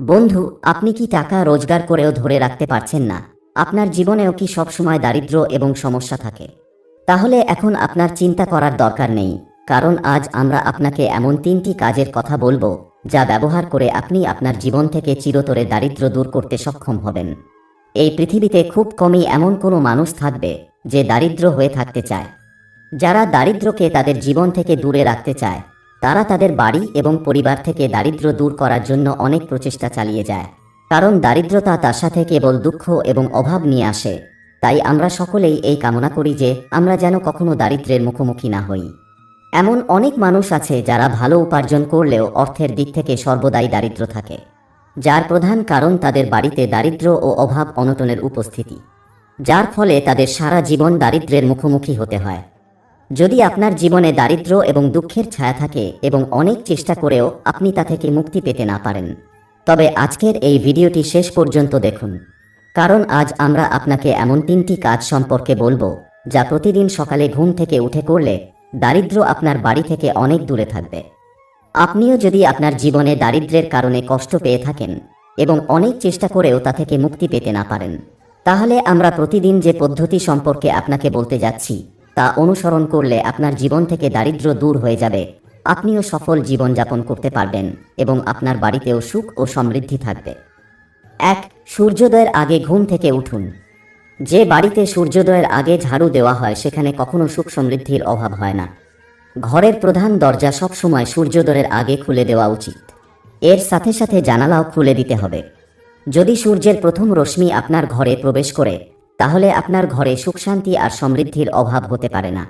বন্ধু, আপনি কি টাকা রোজগার করেও ধরে রাখতে পারছেন না? আপনার জীবনেও কি সবসময় দারিদ্র্য এবং সমস্যা থাকে? তাহলে এখন আপনার চিন্তা করার দরকার নেই, কারণ আজ আমরা আপনাকে এমন 3টি কাজের কথা বলবো যা ব্যবহার করে আপনি আপনার জীবন থেকে চিরতরে দারিদ্র্য দূর করতে সক্ষম হবেন। এই পৃথিবীতে খুব কমই এমন কোনো মানুষ থাকবে যে দারিদ্র হয়ে থাকতে চায়। যারা দারিদ্র্যকে তাদের জীবন থেকে দূরে রাখতে চায় তারা তাদের বাড়ি এবং পরিবার থেকে দারিদ্র্য দূর করার জন্য অনেক প্রচেষ্টা চালিয়ে যায়, কারণ দারিদ্রতা তার সাথে কেবল দুঃখ এবং অভাব নিয়ে আসে। তাই আমরা সকলেই এই কামনা করি যে আমরা যেন কখনো দারিদ্র্যের মুখোমুখি না হই। এমন অনেক মানুষ আছে যারা ভালো উপার্জন করলেও অর্থের দিক থেকে সর্বদাই দারিদ্র থাকে, যার প্রধান কারণ তাদের বাড়িতে দারিদ্র্য ও অভাব অনটনের উপস্থিতি, যার ফলে তাদের সারা জীবন দারিদ্র্যের মুখোমুখি হতে হয়। যদি আপনার জীবনে দারিদ্র্য এবং দুঃখের ছায়া থাকে এবং অনেক চেষ্টা করেও আপনি তা থেকে মুক্তি পেতে না পারেন, তবে আজকের এই ভিডিওটি শেষ পর্যন্ত দেখুন, কারণ আজ আমরা আপনাকে এমন 3টি কাজ সম্পর্কে বলবো যা প্রতিদিন সকালে ঘুম থেকে উঠে করলে দারিদ্র্য আপনার বাড়ি থেকে অনেক দূরে থাকবে। আপনিও যদি আপনার জীবনে দারিদ্র্যের কারণে কষ্ট পেয়ে থাকেন এবং অনেক চেষ্টা করেও তা থেকে মুক্তি পেতে না পারেন, তাহলে আমরা প্রতিদিন যে পদ্ধতি সম্পর্কে আপনাকে বলতে যাচ্ছি তা অনুসরণ করলে আপনার জীবন থেকে দারিদ্র্য দূর হয়ে যাবে, আপনিও সফল জীবনযাপন করতে পারবেন এবং আপনার বাড়িতেও সুখ ও সমৃদ্ধি থাকবে। 1. সূর্যোদয়ের আগে ঘুম থেকে উঠুন। যে বাড়িতে সূর্যোদয়ের আগে ঝাড়ু দেওয়া হয় সেখানে কখনো সুখ সমৃদ্ধির অভাব হয় না। ঘরের প্রধান দরজা সবসময় সূর্যোদয়ের আগে খুলে দেওয়া উচিত। এর সাথে সাথে জানালাও খুলে দিতে হবে। যদি সূর্যের প্রথম রশ্মি আপনার ঘরে প্রবেশ করে তাহলে আপনার ঘরে সুখ শান্তি আর সমৃদ্ধির অভাব হতে পারে না।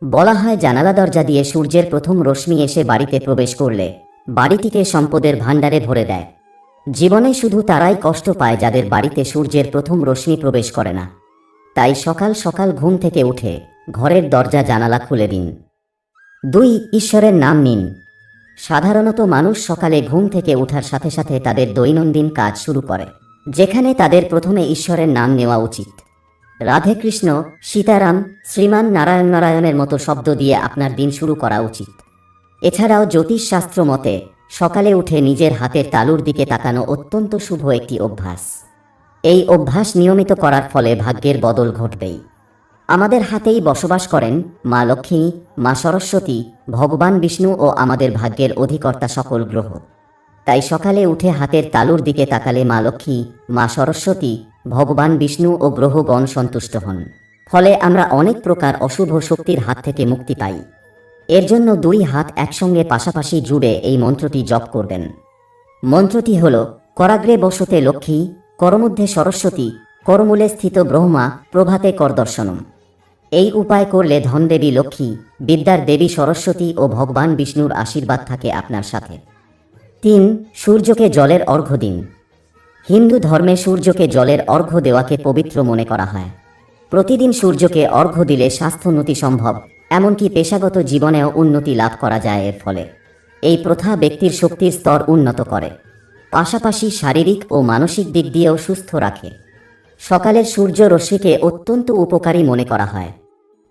বলা হয় জানালা দরজা দিয়ে সূর্যের প্রথম রশ্মি এসে বাড়িতে প্রবেশ করলে বাড়িটিকে সম্পদের ভাণ্ডারে ভরে দেয়। জীবনে শুধু তারাই কষ্ট পায় যাদের বাড়িতে সূর্যের প্রথম রশ্মি প্রবেশ করে না। তাই সকাল সকাল ঘুম থেকে উঠে ঘরের দরজা জানালা খুলে দিন। 2. ঈশ্বরের নাম নিন। সাধারণত মানুষ সকালে ঘুম থেকে ওঠার সাথে সাথে তাদের দৈনন্দিন কাজ শুরু করে, যেখানে তাদের প্রথমে ঈশ্বরের নাম নেওয়া উচিত। রাধে কৃষ্ণ, সীতারাম, শ্রীমান নারায়ণ নারায়ণের মতো শব্দ দিয়ে আপনার দিন শুরু করা উচিত। এছাড়াও জ্যোতিষশাস্ত্র মতে সকালে উঠে নিজের হাতের তালুর দিকে তাকানো অত্যন্ত শুভ একটি অভ্যাস। এই অভ্যাস নিয়মিত করার ফলে ভাগ্যের বদল ঘটবেই। আমাদের হাতেই বসবাস করেন মা লক্ষ্মী, মা সরস্বতী, ভগবান বিষ্ণু ও আমাদের ভাগ্যের অধিকর্তা সকল গ্রহ। তাই সকালে উঠে হাতের তালুর দিকে তাকালে মা লক্ষ্মী, মা সরস্বতী, ভগবান বিষ্ণু ও গ্রহগণ সন্তুষ্ট হন। ফলে আমরা অনেক প্রকার অশুভ শক্তির হাত থেকে মুক্তি পাই। এর জন্য 2 হাত একসঙ্গে পাশাপাশি জুড়ে এই মন্ত্রটি জপ করবেন। মন্ত্রটি হল করাগ্রে বসতে লক্ষ্মী, করমধ্যে সরস্বতী, করমূলে স্থিত ব্রহ্মা, প্রভাতে করদর্শনম। এই উপায় করলে ধনদেবী লক্ষ্মী, বিদ্যার দেবী সরস্বতী ও ভগবান বিষ্ণুর আশীর্বাদ থাকে আপনার সাথে। 3. সূর্যকে জলের অর্ঘ্য দিন। হিন্দু ধর্মে সূর্যকে জলের অর্ঘ্য দেওয়াকে পবিত্র মনে করা হয়। প্রতিদিন সূর্যকে অর্ঘ্য দিলে স্বাস্থ্যোন্নতি সম্ভব, এমনকি পেশাগত জীবনেও উন্নতি লাভ করা যায়। এর ফলে এই প্রথা ব্যক্তির শক্তির স্তর উন্নত করে, পাশাপাশি শারীরিক ও মানসিক দিক দিয়েও সুস্থ রাখে। সকালের সূর্য রশ্মিকে অত্যন্ত উপকারী মনে করা হয়।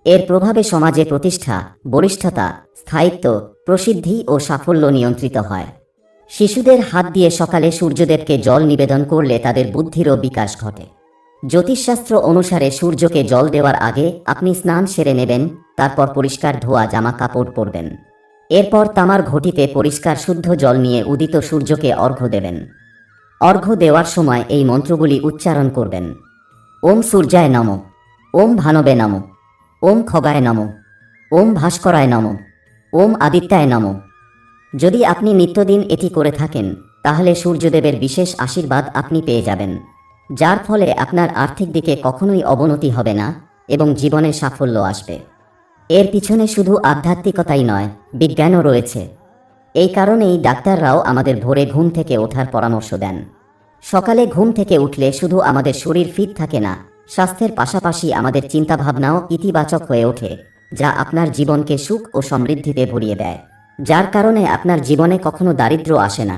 এর প্রভাবে সমাজে প্রতিষ্ঠা, বরিষ্ঠতা, স্থায়িত্ব, প্রসিদ্ধি ও সাফল্য নিয়ন্ত্রিত হয়। শিশুদের হাত দিয়ে সকালে সূর্যদেবকে জল নিবেদন করলে তাদের বুদ্ধিরও বিকাশ ঘটে। জ্যোতিষশাস্ত্র অনুসারে সূর্যকে জল দেওয়ার আগে আপনি স্নান সেরে নেবেন, তারপর পরিষ্কার ধোয়া জামা কাপড় পরবেন। এরপর তামার ঘটিতে পরিষ্কার শুদ্ধ জল নিয়ে উদিত সূর্যকে অর্ঘ্য দেবেন। অর্ঘ্য দেওয়ার সময় এই মন্ত্রগুলি উচ্চারণ করবেন। ওম সূর্যায় নমঃ, ওম ভানবে নমঃ, ওম খগায় নমঃ, ওম ভাস্করায় নমঃ, ওম আদিত্যায় নমঃ। যদি আপনি নিত্যদিন এটি করে থাকেন তাহলে সূর্যদেবের বিশেষ আশীর্বাদ আপনি পেয়ে যাবেন, যার ফলে আপনার আর্থিক দিকে কখনোই অবনতি হবে না এবং জীবনে সাফল্য আসবে। এর পিছনে শুধু আধ্যাত্মিকতাই নয়, বিজ্ঞানও রয়েছে। এই কারণেই ডাক্তাররাও আমাদের ভোরে ঘুম থেকে ওঠার পরামর্শ দেন। সকালে ঘুম থেকে উঠলে শুধু আমাদের শরীর ফিট থাকে না, স্বাস্থ্যের পাশাপাশি আমাদের চিন্তাভাবনাও ইতিবাচক হয়ে ওঠে, যা আপনার জীবনকে সুখ ও সমৃদ্ধিতে ভরিয়ে দেয়, যার কারণে আপনার জীবনে কখনো দারিদ্র্য আসে না।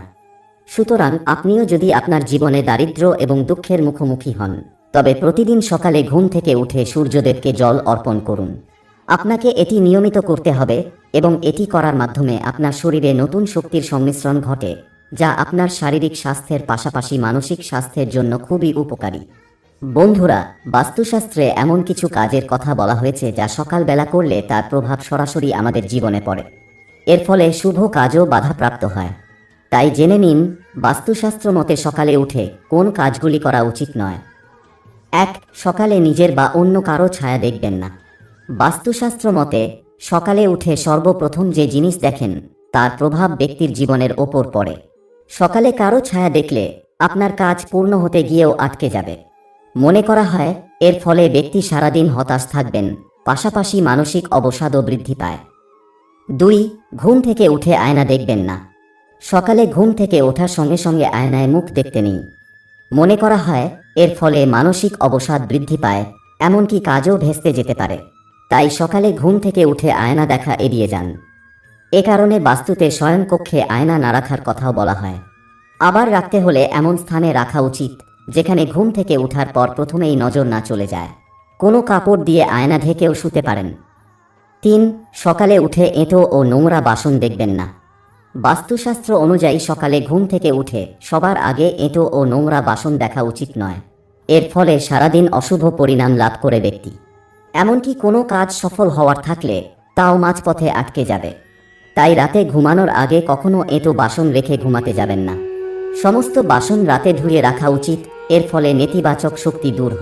সুতরাং আপনিও যদি আপনার জীবনে দারিদ্র্য এবং দুঃখের মুখোমুখি হন তবে প্রতিদিন সকালে ঘুম থেকে উঠে সূর্যদেবকে জল অর্পণ করুন। আপনাকে এটি নিয়মিত করতে হবে এবং এটি করার মাধ্যমে আপনার শরীরে নতুন শক্তির সংমিশ্রণ ঘটে, যা আপনার শারীরিক স্বাস্থ্যের পাশাপাশি মানসিক স্বাস্থ্যের জন্য খুবই উপকারী। বন্ধুরা, বাস্তুশাস্ত্রে এমন কিছু কাজের কথা বলা হয়েছে যা সকালবেলা করলে তার প্রভাব সরাসরি আমাদের জীবনে পড়ে। এর ফলে শুভ কাজও বাধাপ্রাপ্ত হয়। তাই জেনে নিন, বাস্তুশাস্ত্র মতে সকালে উঠে কোন কাজগুলি করা উচিত নয়। 1. সকালে নিজের বা অন্য কারো ছায়া দেখবেন না। বাস্তুশাস্ত্র মতে সকালে উঠে সর্বপ্রথম যে জিনিস দেখেন তার প্রভাব ব্যক্তির জীবনের ওপর পড়ে। সকালে কারো ছায়া দেখলে আপনার কাজ পূর্ণ হতে গিয়েও আটকে যাবে। মনে করা হয় এর ফলে ব্যক্তি সারাদিন হতাশ থাকবেন, পাশাপাশি মানসিক অবসাদও বৃদ্ধি পায়। 2. ঘুম থেকে উঠে আয়না দেখবেন না। সকালে ঘুম থেকে ওঠার সঙ্গে সঙ্গে আয়নায় মুখ দেখতে নেই। মনে করা হয় এর ফলে মানসিক অবসাদ বৃদ্ধি পায়, এমনকি কাজও ভেস্তে যেতে পারে। তাই সকালে ঘুম থেকে উঠে আয়না দেখা এড়িয়ে যান। এ কারণে বাস্তুতে শয়নকক্ষে আয়না না রাখার কথাও বলা হয়। আবার রাখতে হলে এমন স্থানে রাখা উচিত যেখানে ঘুম থেকে ওঠার পর প্রথমেই নজর না চলে যায়। কোনো কাপড় দিয়ে আয়না ঢেকেও শুতে পারেন। 3. সকালে উঠে এঁটো ও নোংরা বাসন দেখবেন না। বাস্তুশাস্ত্র অনুযায়ী সকালে ঘুম থেকে উঠে সবার আগে এঁটো ও নোংরা বাসন দেখা উচিত নয়। এর ফলে সারাদিন অশুভ পরিণাম লাভ করে ব্যক্তি, এমনকি কোনো কাজ সফল হওয়ার থাকলে তাও মাঝপথে আটকে যাবে। তাই রাতে ঘুমানোর আগে কখনো এঁটো বাসন রেখে ঘুমাতে যাবেন না। সমস্ত বাসন রাতে ধুয়ে রাখা উচিত, এর ফলে নেতিবাচক শক্তি দূর হয়।